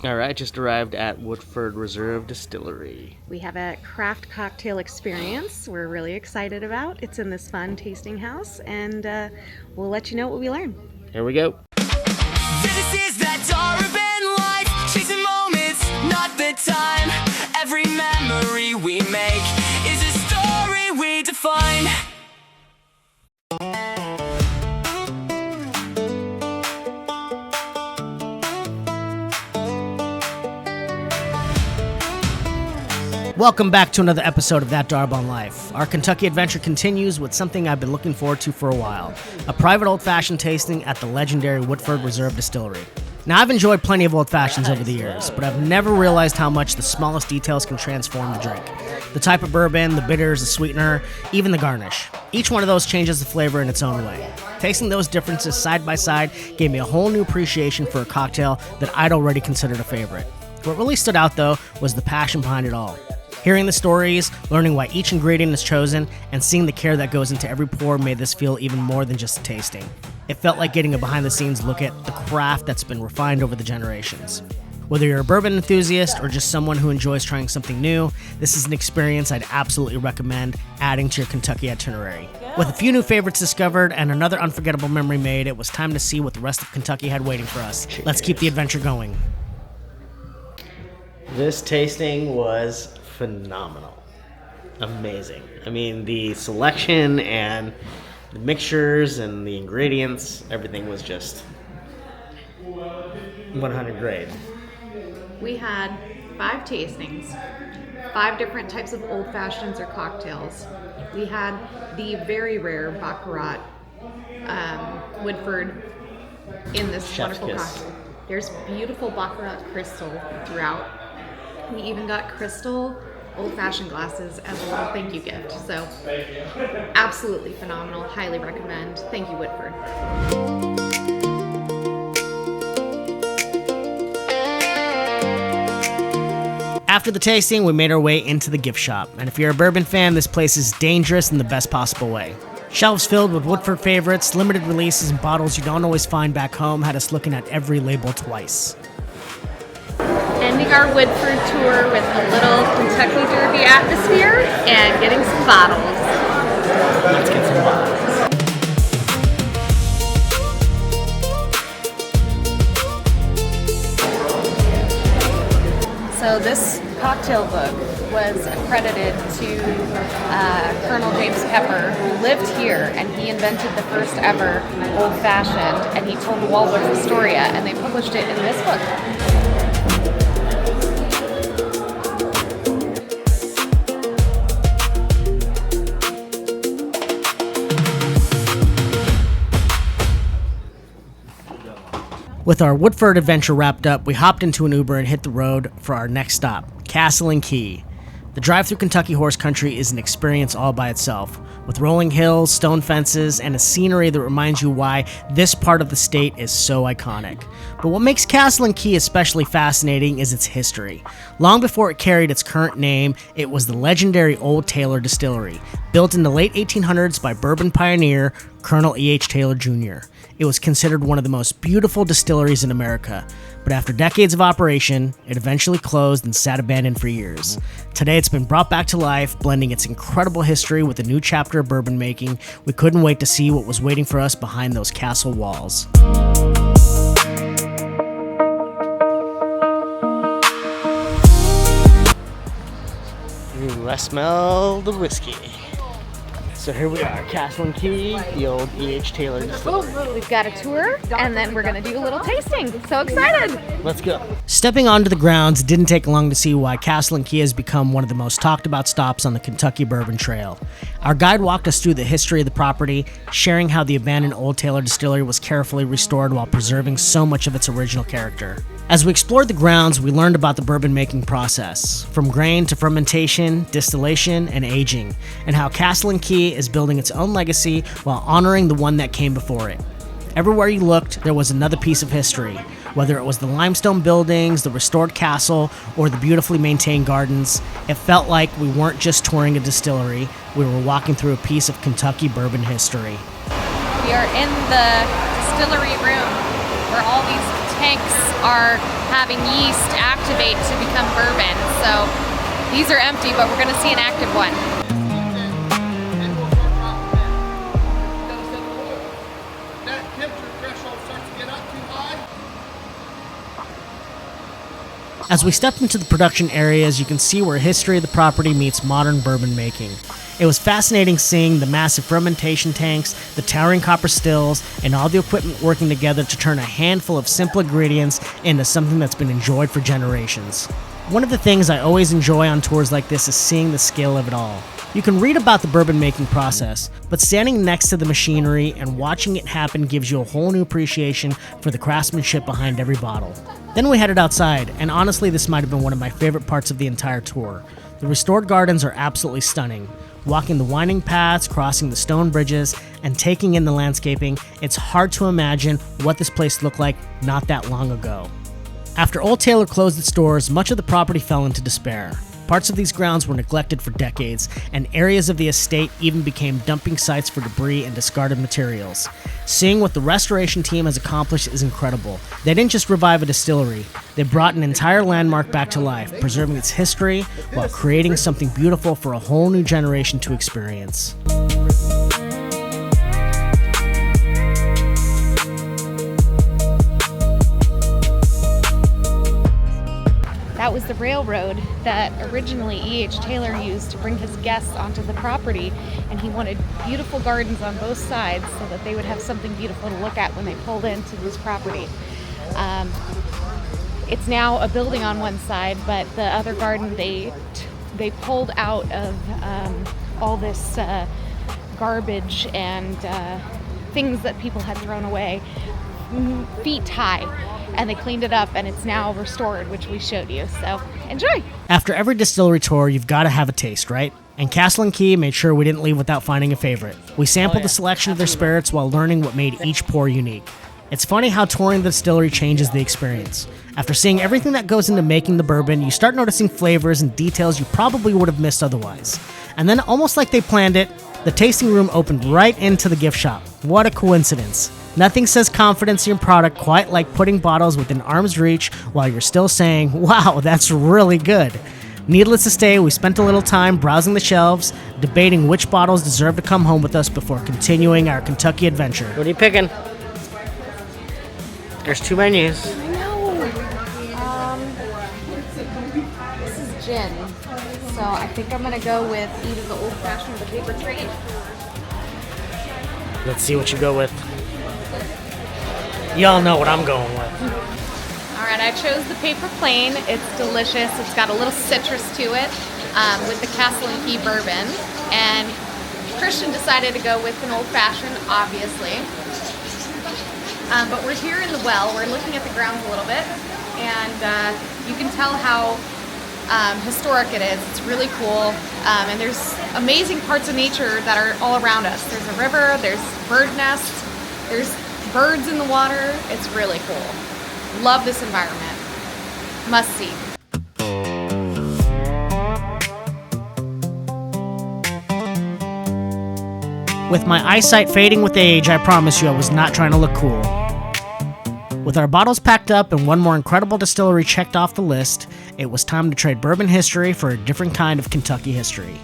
All right, just arrived at Woodford Reserve Distillery. We have a craft cocktail experience we're really excited about. It's in this fun tasting house, and we'll let you know what we learn. Here we go. This is that Daraban life, chasing moments, not the time. Every memory we make is a story we define. Welcome back to another episode of That Daraban Life. Our Kentucky adventure continues with something I've been looking forward to for a while, a private old-fashioned tasting at the legendary Woodford Reserve Distillery. Now, I've enjoyed plenty of old-fashions over the years, but I've never realized how much the smallest details can transform the drink. The type of bourbon, the bitters, the sweetener, even the garnish. Each one of those changes the flavor in its own way. Tasting those differences side by side gave me a whole new appreciation for a cocktail that I'd already considered a favorite. What really stood out, though, was the passion behind it all. Hearing the stories, learning why each ingredient is chosen, and seeing the care that goes into every pour made this feel even more than just a tasting. It felt like getting a behind-the-scenes look at the craft that's been refined over the generations. Whether you're a bourbon enthusiast or just someone who enjoys trying something new, this is an experience I'd absolutely recommend adding to your Kentucky itinerary. With a few new favorites discovered and another unforgettable memory made, it was time to see what the rest of Kentucky had waiting for us. Let's keep the adventure going. This tasting was phenomenal. Amazing. I mean, the selection and the mixtures and the ingredients, everything was just 100 grade. We had 5 tastings, 5 different types of old fashions or cocktails. We had the very rare Baccarat Woodford in this Chef's wonderful kiss. cocktail. There's beautiful Baccarat crystal throughout. We even got crystal old-fashioned glasses as a little thank you gift. So absolutely phenomenal. Highly recommend. Thank you, Woodford. After the tasting, we made our way into the gift shop. And if you're a bourbon fan, this place is dangerous in the best possible way. Shelves filled with Woodford favorites, limited releases, and bottles you don't always find back home had us looking at every label twice. Ending our Woodford tour with a little Kentucky Derby atmosphere and getting some bottles. Let's get some bottles. So this cocktail book was accredited to Colonel James Pepper, who lived here, and he invented the first ever old-fashioned, and he told the Waldorf Astoria, and they published it in this book. With our Woodford adventure wrapped up, we hopped into an Uber and hit the road for our next stop, Castle Key. The drive through Kentucky horse country is an experience all by itself, with rolling hills, stone fences, and a scenery that reminds you why this part of the state is so iconic. But what makes Castle Key especially fascinating is its history. Long before it carried its current name, it was the legendary Old Taylor Distillery, built in the late 1800s by bourbon pioneer Colonel E.H. Taylor Jr. It was considered one of the most beautiful distilleries in America, but after decades of operation, it eventually closed and sat abandoned for years. Today, it's been brought back to life, blending its incredible history with a new chapter of bourbon making. We couldn't wait to see what was waiting for us behind those castle walls. Ooh, I smell the whiskey. So here we are, Castle Key, the old E.H. Taylor Distillery. We've got a tour, and then we're going to do a little tasting. So excited! Let's go. Stepping onto the grounds, it didn't take long to see why Castle Key has become one of the most talked about stops on the Kentucky Bourbon Trail. Our guide walked us through the history of the property, sharing how the abandoned Old Taylor Distillery was carefully restored while preserving so much of its original character. As we explored the grounds, we learned about the bourbon making process, from grain to fermentation, distillation, and aging, and how Castle Key is building its own legacy while honoring the one that came before it. Everywhere you looked, there was another piece of history, whether it was the limestone buildings, the restored castle, or the beautifully maintained gardens. It felt like we weren't just touring a distillery, we were walking through a piece of Kentucky bourbon history. We are in the distillery room where all these tanks are having yeast activate to become bourbon. So these are empty, but we're going to see an active one. That temperature threshold starts to get up too high. As we stepped into the production areas, you can see where history of the property meets modern bourbon making. It was fascinating seeing the massive fermentation tanks, the towering copper stills, and all the equipment working together to turn a handful of simple ingredients into something that's been enjoyed for generations. One of the things I always enjoy on tours like this is seeing the scale of it all. You can read about the bourbon making process, but standing next to the machinery and watching it happen gives you a whole new appreciation for the craftsmanship behind every bottle. Then we headed outside, and honestly this might have been one of my favorite parts of the entire tour. The restored gardens are absolutely stunning. Walking the winding paths, crossing the stone bridges, and taking in the landscaping, it's hard to imagine what this place looked like not that long ago. After Old Taylor closed its doors, much of the property fell into despair. Parts of these grounds were neglected for decades, and areas of the estate even became dumping sites for debris and discarded materials. Seeing what the restoration team has accomplished is incredible. They didn't just revive a distillery, they brought an entire landmark back to life, preserving its history while creating something beautiful for a whole new generation to experience. That was the railroad that originally E.H. Taylor used to bring his guests onto the property, and he wanted beautiful gardens on both sides so that they would have something beautiful to look at when they pulled into this property. It's now a building on one side, but the other garden they pulled out of all this garbage and things that people had thrown away feet high. And they cleaned it up, and it's now restored, which we showed you. So enjoy. After every distillery tour, you've got to have a taste, right? And Castle Key made sure we didn't leave without finding a favorite. We sampled the selection of their spirits while learning what made each pour unique. It's funny how touring the distillery changes the experience. After seeing everything that goes into making the bourbon, you start noticing flavors and details you probably would have missed otherwise. And then, almost like they planned it, the tasting room opened right into the gift shop. What a coincidence. Nothing says confidence in your product quite like putting bottles within arm's reach while you're still saying, wow, that's really good. Needless to say, we spent a little time browsing the shelves, debating which bottles deserve to come home with us before continuing our Kentucky adventure. What are you picking? There's 2 menus. I know. This is gin. So I think I'm going to go with either the old-fashioned or the paper trade. Let's see what you go with. Y'all know what I'm going with. All right, I chose the paper plain. It's delicious. It's got a little citrus to it with the Castle Key bourbon. And Christian decided to go with an old-fashioned, obviously. But we're here in the well. We're looking at the grounds a little bit. And you can tell how historic it is. It's really cool. And there's amazing parts of nature that are all around us. There's a river, there's bird nests, there's birds in the water. It's really cool. Love this environment. Must see. With my eyesight fading with age, I promise you I was not trying to look cool. With our bottles packed up and one more incredible distillery checked off the list, it was time to trade bourbon history for a different kind of Kentucky history.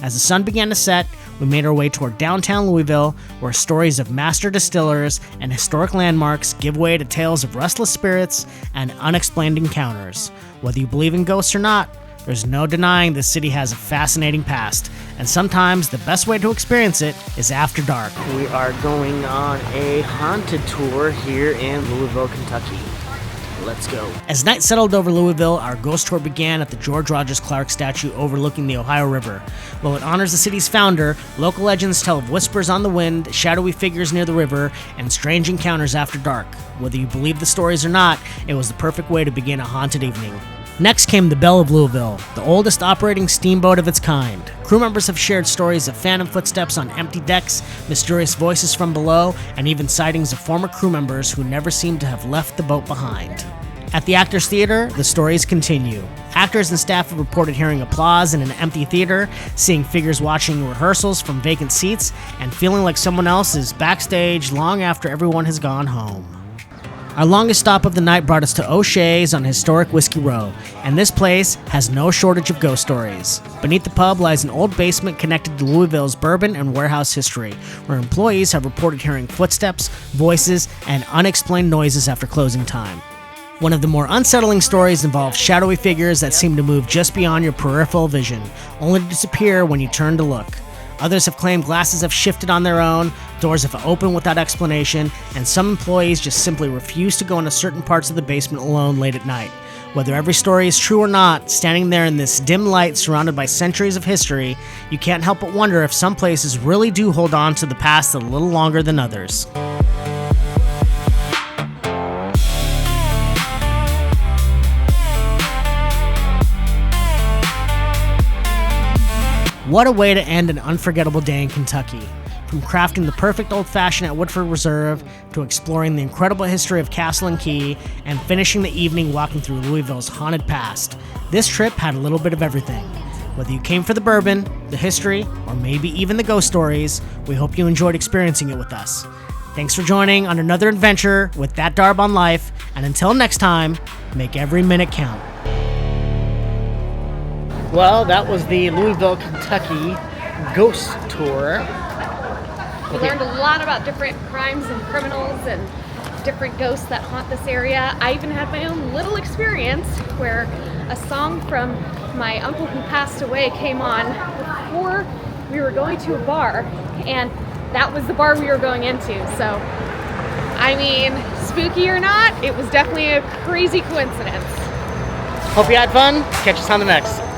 As the sun began to set, we made our way toward downtown Louisville, where stories of master distillers and historic landmarks give way to tales of restless spirits and unexplained encounters. Whether you believe in ghosts or not, there's no denying this city has a fascinating past, and sometimes the best way to experience it is after dark. We are going on a haunted tour here in Louisville, Kentucky. Let's go. As night settled over Louisville, our ghost tour began at the George Rogers Clark statue overlooking the Ohio River. While it honors the city's founder, local legends tell of whispers on the wind, shadowy figures near the river, and strange encounters after dark. Whether you believe the stories or not, it was the perfect way to begin a haunted evening. Next came the Belle of Louisville, the oldest operating steamboat of its kind. Crew members have shared stories of phantom footsteps on empty decks, mysterious voices from below, and even sightings of former crew members who never seem to have left the boat behind. At the Actors Theater, the stories continue. Actors and staff have reported hearing applause in an empty theater, seeing figures watching rehearsals from vacant seats, and feeling like someone else is backstage long after everyone has gone home. Our longest stop of the night brought us to O'Shea's on historic Whiskey Row, and this place has no shortage of ghost stories. Beneath the pub lies an old basement connected to Louisville's bourbon and warehouse history, where employees have reported hearing footsteps, voices, and unexplained noises after closing time. One of the more unsettling stories involves shadowy figures that seem to move just beyond your peripheral vision, only to disappear when you turn to look. Others have claimed glasses have shifted on their own, doors have opened without explanation, and some employees just simply refuse to go into certain parts of the basement alone late at night. Whether every story is true or not, standing there in this dim light surrounded by centuries of history, you can't help but wonder if some places really do hold on to the past a little longer than others. What a way to end an unforgettable day in Kentucky. From crafting the perfect old-fashioned at Woodford Reserve, to exploring the incredible history of Castle Key, and finishing the evening walking through Louisville's haunted past. This trip had a little bit of everything. Whether you came for the bourbon, the history, or maybe even the ghost stories, we hope you enjoyed experiencing it with us. Thanks for joining on another adventure with That Daraban Life, and until next time, make every minute count. Well, that was the Louisville, Kentucky ghost tour. We learned a lot about different crimes and criminals and different ghosts that haunt this area. I even had my own little experience where a song from my uncle who passed away came on before we were going to a bar, and that was the bar we were going into. So, I mean, spooky or not, it was definitely a crazy coincidence. Hope you had fun. Catch us on the next.